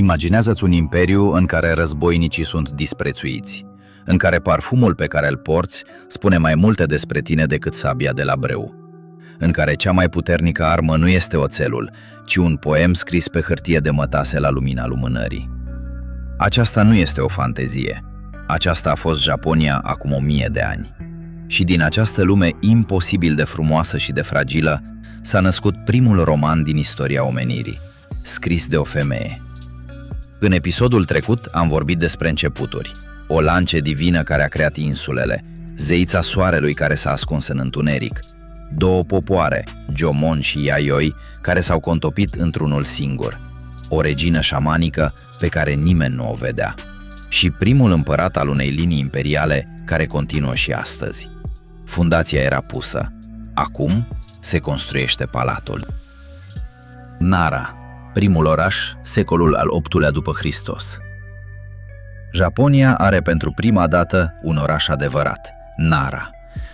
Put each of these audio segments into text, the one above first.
Imaginează-ți un imperiu în care războinicii sunt disprețuiți, în care parfumul pe care îl porți spune mai multe despre tine decât sabia de la brâu, în care cea mai puternică armă nu este oțelul, ci un poem scris pe hârtie de mătase la lumina lumânării. Aceasta nu este o fantezie. Aceasta a fost Japonia acum 1000 de ani. Și din această lume imposibil de frumoasă și de fragilă s-a născut primul roman din istoria omenirii, scris de o femeie. În episodul trecut am vorbit despre începuturi, o lance divină care a creat insulele, zeița soarelui care s-a ascuns în întuneric, două popoare, Jomon și Yayoi, care s-au contopit într-unul singur, o regină șamanică pe care nimeni nu o vedea, și primul împărat al unei linii imperiale care continuă și astăzi. Fundația era pusă. Acum se construiește palatul. Nara, primul oraș, secolul al VIII-lea după Hristos. Japonia are pentru prima dată un oraș adevărat, Nara.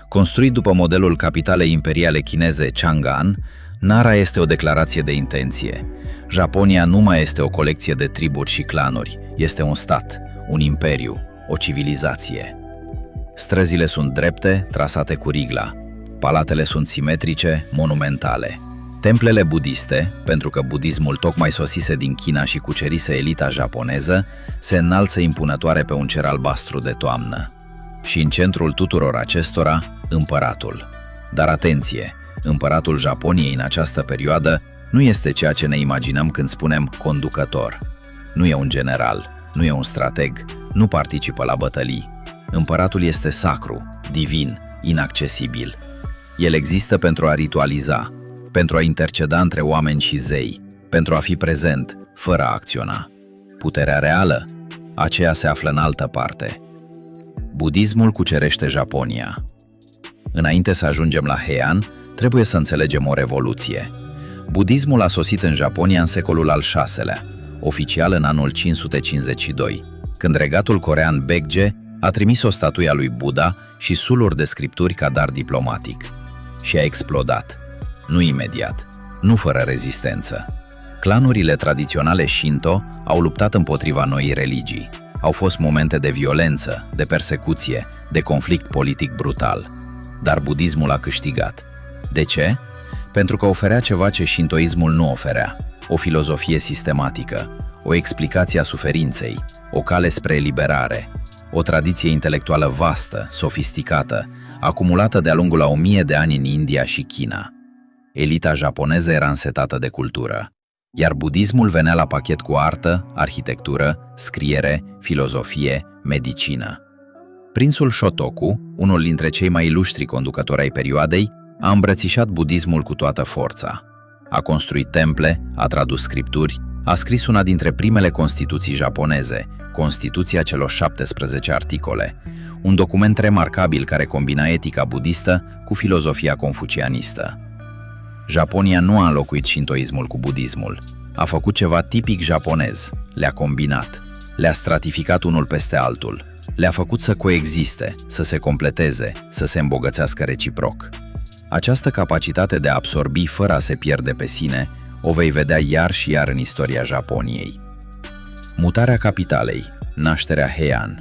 Construit după modelul capitalei imperiale chineze Chang'an, Nara este o declarație de intenție. Japonia nu mai este o colecție de triburi și clanuri, este un stat, un imperiu, o civilizație. Străzile sunt drepte, trasate cu rigla. Palatele sunt simetrice, monumentale. Templele budiste, pentru că budismul tocmai sosise din China și cucerise elita japoneză, se înalță impunătoare pe un cer albastru de toamnă. Și în centrul tuturor acestora, împăratul. Dar atenție, împăratul Japoniei în această perioadă nu este ceea ce ne imaginăm când spunem conducător. Nu e un general, nu e un strateg, nu participă la bătălii. Împăratul este sacru, divin, inaccesibil. El există pentru a ritualiza, pentru a interceda între oameni și zei, pentru a fi prezent, fără a acționa. Puterea reală, aceea se află în altă parte. Budismul cucerește Japonia. Înainte să ajungem la Heian, trebuie să înțelegem o revoluție. Budismul a sosit în Japonia în secolul al VI-lea, oficial în anul 552, când regatul corean Baekje a trimis o statuie a lui Buddha și suluri de scripturi ca dar diplomatic. Și a explodat. Nu imediat, nu fără rezistență. Clanurile tradiționale Shinto au luptat împotriva noii religii. Au fost momente de violență, de persecuție, de conflict politic brutal. Dar budismul a câștigat. De ce? Pentru că oferea ceva ce shintoismul nu oferea, o filozofie sistematică, o explicație a suferinței, o cale spre eliberare, o tradiție intelectuală vastă, sofisticată, acumulată de-a lungul a 1000 de ani în India și China. Elita japoneză era însetată de cultură, iar budismul venea la pachet cu artă, arhitectură, scriere, filozofie, medicină. Prințul Shotoku, unul dintre cei mai iluștri conducători ai perioadei, a îmbrățișat budismul cu toată forța. A construit temple, a tradus scripturi, a scris una dintre primele constituții japoneze, Constituția celor 17 articole, un document remarcabil care combina etica budistă cu filozofia confucianistă. Japonia nu a înlocuit shintoismul cu budismul. A făcut ceva tipic japonez, le-a combinat, le-a stratificat unul peste altul, le-a făcut să coexiste, să se completeze, să se îmbogățească reciproc. Această capacitate de a absorbi fără a se pierde pe sine o vei vedea iar și iar în istoria Japoniei. Mutarea capitalei, nașterea Heian.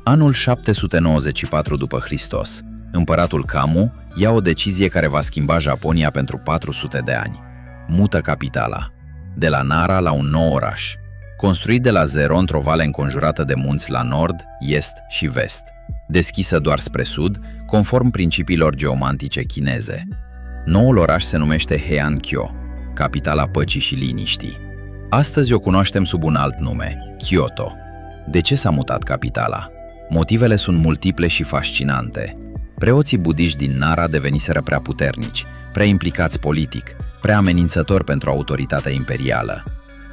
Anul 794 după Hristos, împăratul Kamu ia o decizie care va schimba Japonia pentru 400 de ani. Mută capitala, de la Nara la un nou oraș, construit de la zero într-o vale înconjurată de munți la nord, est și vest, deschisă doar spre sud, conform principiilor geomantice chineze. Noul oraș se numește Heian-kyo, capitala păcii și liniștii. Astăzi o cunoaștem sub un alt nume, Kyoto. De ce s-a mutat capitala? Motivele sunt multiple și fascinante. Preoții budiști din Nara deveniseră prea puternici, prea implicați politic, prea amenințători pentru autoritatea imperială.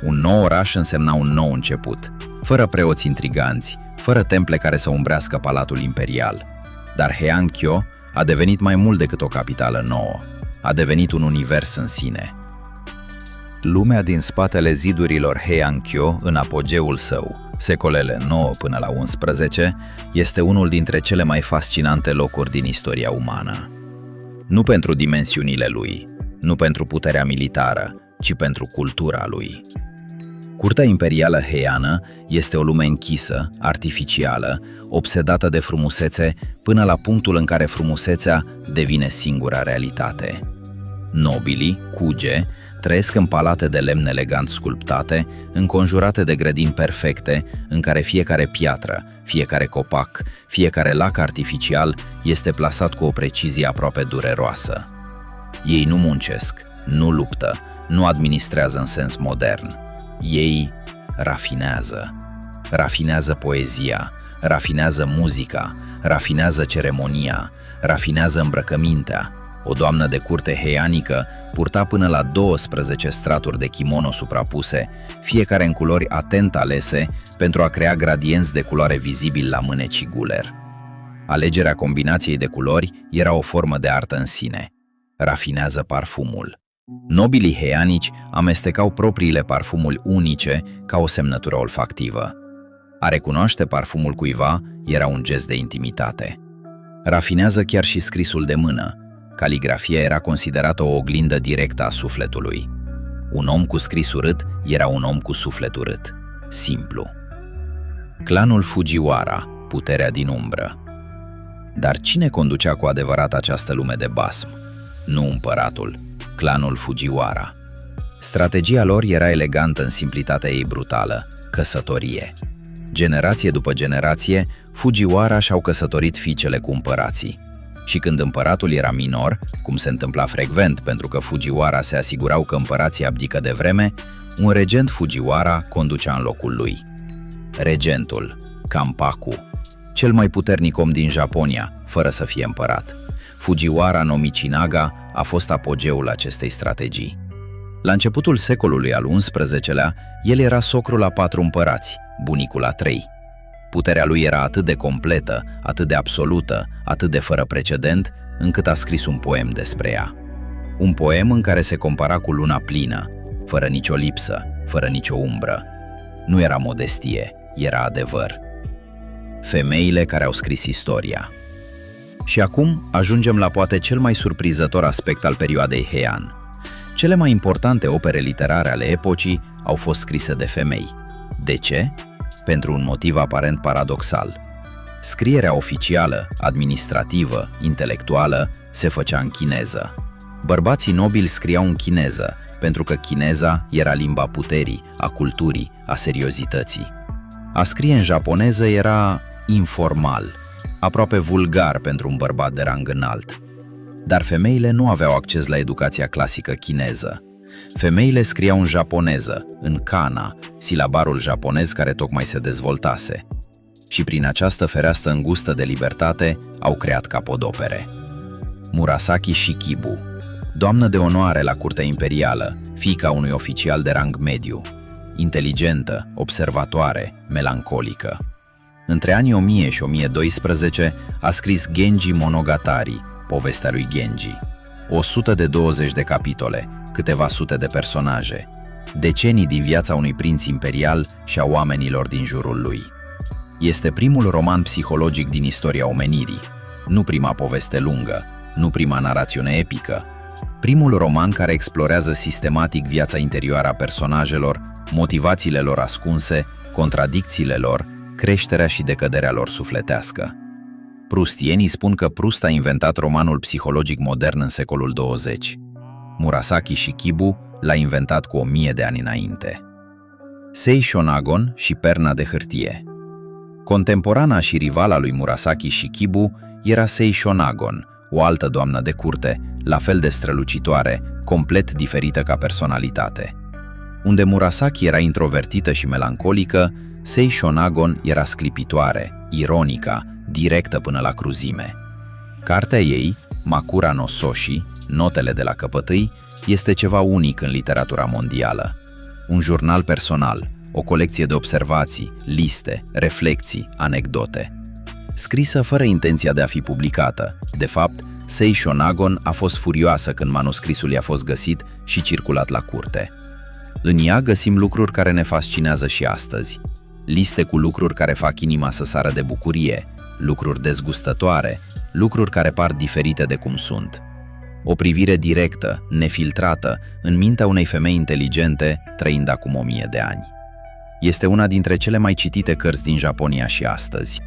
Un nou oraș însemna un nou început, fără preoți intriganți, fără temple care să umbrească palatul imperial. Dar Heian-kyo a devenit mai mult decât o capitală nouă. A devenit un univers în sine. Lumea din spatele zidurilor Heian-kyo, în apogeul său, secolele 9 până la 11, este unul dintre cele mai fascinante locuri din istoria umană. Nu pentru dimensiunile lui, nu pentru puterea militară, ci pentru cultura lui. Curtea imperială heiană este o lume închisă, artificială, obsedată de frumusețe până la punctul în care frumusețea devine singura realitate. Nobilii, cuge, trăiesc în palate de lemn elegant sculptate, înconjurate de grădini perfecte, în care fiecare piatră, fiecare copac, fiecare lac artificial este plasat cu o precizie aproape dureroasă. Ei nu muncesc, nu luptă, nu administrează în sens modern. Ei rafinează. Rafinează poezia, rafinează muzica, rafinează ceremonia, rafinează îmbrăcămintea. O doamnă de curte heianică purta până la 12 straturi de kimono suprapuse, fiecare în culori atent alese pentru a crea gradienți de culoare vizibil la mâneci și guler. Alegerea combinației de culori era o formă de artă în sine. Rafinează parfumul. Nobilii heianici amestecau propriile parfumuri unice ca o semnătură olfactivă. A recunoaște parfumul cuiva era un gest de intimitate. Rafinează chiar și scrisul de mână. Caligrafia era considerată o oglindă directă a sufletului. Un om cu scris urât era un om cu suflet urât. Simplu. Clanul Fujiwara, puterea din umbră. Dar cine conducea cu adevărat această lume de basm? Nu împăratul, clanul Fujiwara. Strategia lor era elegantă în simplitatea ei brutală, căsătorie. Generație după generație, Fujiwara și-au căsătorit fiicele cu împărații. Și când împăratul era minor, cum se întâmpla frecvent pentru că Fujiwara se asigurau că împărații abdică de vreme, un regent Fujiwara conducea în locul lui. Regentul, Kanpaku, cel mai puternic om din Japonia, fără să fie împărat. Fujiwara no Michinaga a fost apogeul acestei strategii. La începutul secolului al XI-lea, el era socrul la 4 împărați, bunicul la 3. Puterea lui era atât de completă, atât de absolută, atât de fără precedent, încât a scris un poem despre ea. Un poem în care se compara cu luna plină, fără nicio lipsă, fără nicio umbră. Nu era modestie, era adevăr. Femeile care au scris istoria. Și acum ajungem la poate cel mai surprinzător aspect al perioadei Heian. Cele mai importante opere literare ale epocii au fost scrise de femei. De ce? Pentru un motiv aparent paradoxal. Scrierea oficială, administrativă, intelectuală se făcea în chineză. Bărbații nobili scriau în chineză, pentru că chineza era limba puterii, a culturii, a seriozității. A scrie în japoneză era informal, aproape vulgar pentru un bărbat de rang înalt. Dar femeile nu aveau acces la educația clasică chineză. Femeile scriau în japoneză, în kana, silabarul japonez care tocmai se dezvoltase. Și prin această fereastră îngustă de libertate au creat capodopere. Murasaki Shikibu, doamnă de onoare la curtea imperială, fiica unui oficial de rang mediu, inteligentă, observatoare, melancolică. Între anii 1000 și 1012 a scris Genji Monogatari, povestea lui Genji. 120 de capitole, câteva sute de personaje, decenii din viața unui prinț imperial și a oamenilor din jurul lui. Este primul roman psihologic din istoria omenirii, nu prima poveste lungă, nu prima narațiune epică, primul roman care explorează sistematic viața interioară a personajelor, motivațiile lor ascunse, contradicțiile lor, creșterea și decăderea lor sufletească. Prustienii spun că Proust a inventat romanul psihologic modern în secolul 20. Murasaki Shikibu l-a inventat cu 1000 de ani înainte. Sei Shonagon și perna de hârtie. Contemporana și rivala lui Murasaki Shikibu era Sei Shonagon, o altă doamnă de curte, la fel de strălucitoare, complet diferită ca personalitate. Unde Murasaki era introvertită și melancolică, Sei Shonagon era sclipitoare, ironică, directă până la cruzime. Cartea ei, Makura no Soshi, Notele de la căpătâi, este ceva unic în literatura mondială. Un jurnal personal, o colecție de observații, liste, reflecții, anecdote. Scrisă fără intenția de a fi publicată, de fapt, Sei Shonagon a fost furioasă când manuscrisul i-a fost găsit și circulat la curte. În ea găsim lucruri care ne fascinează și astăzi. Liste cu lucruri care fac inima să sară de bucurie, lucruri dezgustătoare, lucruri care par diferite de cum sunt. O privire directă, nefiltrată, în mintea unei femei inteligente, trăind acum 1000 de ani. Este una dintre cele mai citite cărți din Japonia și astăzi.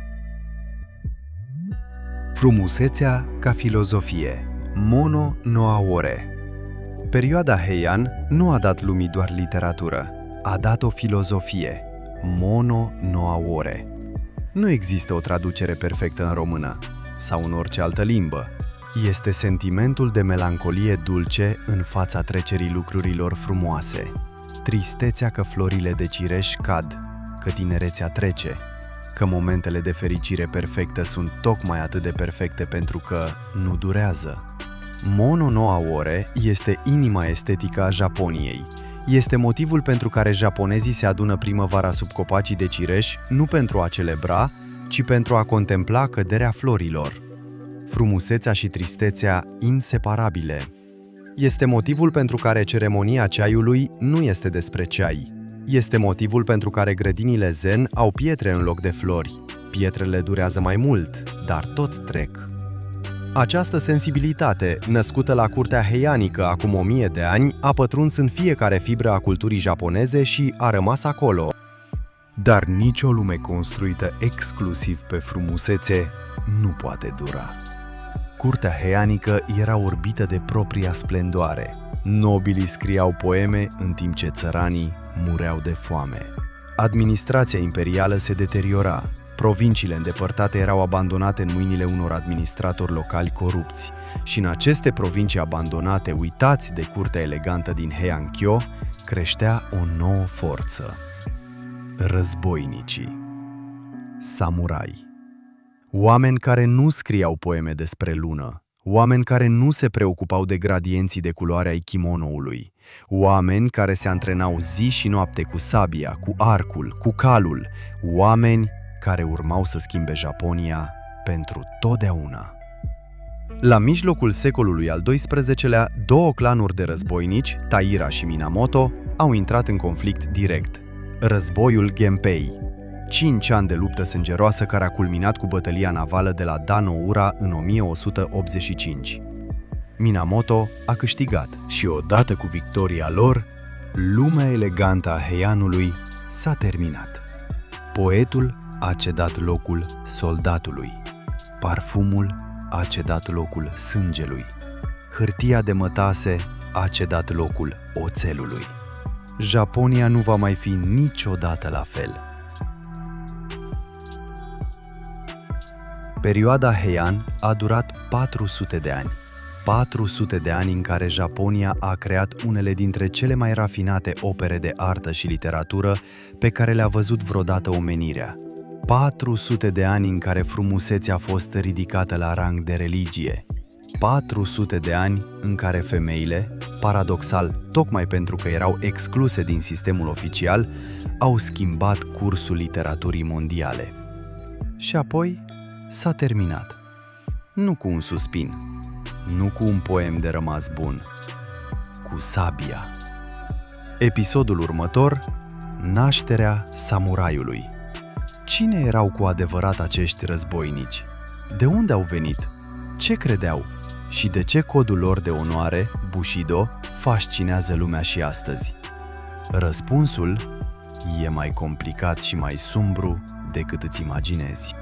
Frumusețea ca filozofie. Mono no Aore. Perioada Heian nu a dat lumii doar literatură, a dat o filozofie. Mono no Aore. Nu există o traducere perfectă în română sau în orice altă limbă. Este sentimentul de melancolie dulce în fața trecerii lucrurilor frumoase. Tristețea că florile de cireș cad, că tinerețea trece, că momentele de fericire perfectă sunt tocmai atât de perfecte pentru că nu durează. Mono no Aore este inima estetică a Japoniei. Este motivul pentru care japonezii se adună primăvara sub copacii de cireș nu pentru a celebra, ci pentru a contempla căderea florilor. Frumusețea și tristețea inseparabile. Este motivul pentru care ceremonia ceaiului nu este despre ceai. Este motivul pentru care grădinile zen au pietre în loc de flori. Pietrele durează mai mult, dar tot trec. Această sensibilitate, născută la curtea heianică acum 1000 de ani, a pătruns în fiecare fibră a culturii japoneze și a rămas acolo. Dar nicio lume construită exclusiv pe frumusețe nu poate dura. Curtea heianică era orbită de propria splendoare. Nobilii scriau poeme în timp ce țăranii mureau de foame. Administrația imperială se deteriora. Provinciile îndepărtate erau abandonate în mâinile unor administratori locali corupți și în aceste provincii abandonate, uitați de curtea elegantă din Heiankyo, creștea o nouă forță. Războinicii. Samurai. Oameni care nu scriau poeme despre lună, oameni care nu se preocupau de gradienții de culoare ai kimonoului, oameni care se antrenau zi și noapte cu sabia, cu arcul, cu calul, oameni care urmau să schimbe Japonia pentru totdeauna. La mijlocul secolului al XII-lea, două clanuri de războinici, Taira și Minamoto, au intrat în conflict direct. Războiul Genpei. 5 ani de luptă sângeroasă care a culminat cu bătălia navală de la Dan-no-ura în 1185. Minamoto a câștigat și odată cu victoria lor, lumea elegantă a Heianului s-a terminat. Poetul a cedat locul soldatului. Parfumul a cedat locul sângelui. Hârtia de mătase a cedat locul oțelului. Japonia nu va mai fi niciodată la fel. Perioada Heian a durat 400 de ani. 400 de ani în care Japonia a creat unele dintre cele mai rafinate opere de artă și literatură pe care le-a văzut vreodată omenirea. 400 de ani în care frumusețea a fost ridicată la rang de religie. 400 de ani în care femeile, paradoxal tocmai pentru că erau excluse din sistemul oficial, au schimbat cursul literaturii mondiale. Și apoi s-a terminat. Nu cu un suspin, nu cu un poem de rămas bun, cu sabia. Episodul următor, nașterea samuraiului. Cine erau cu adevărat acești războinici? De unde au venit? Ce credeau? Și de ce codul lor de onoare, Bushido, fascinează lumea și astăzi? Răspunsul e mai complicat și mai sumbru decât îți imaginezi.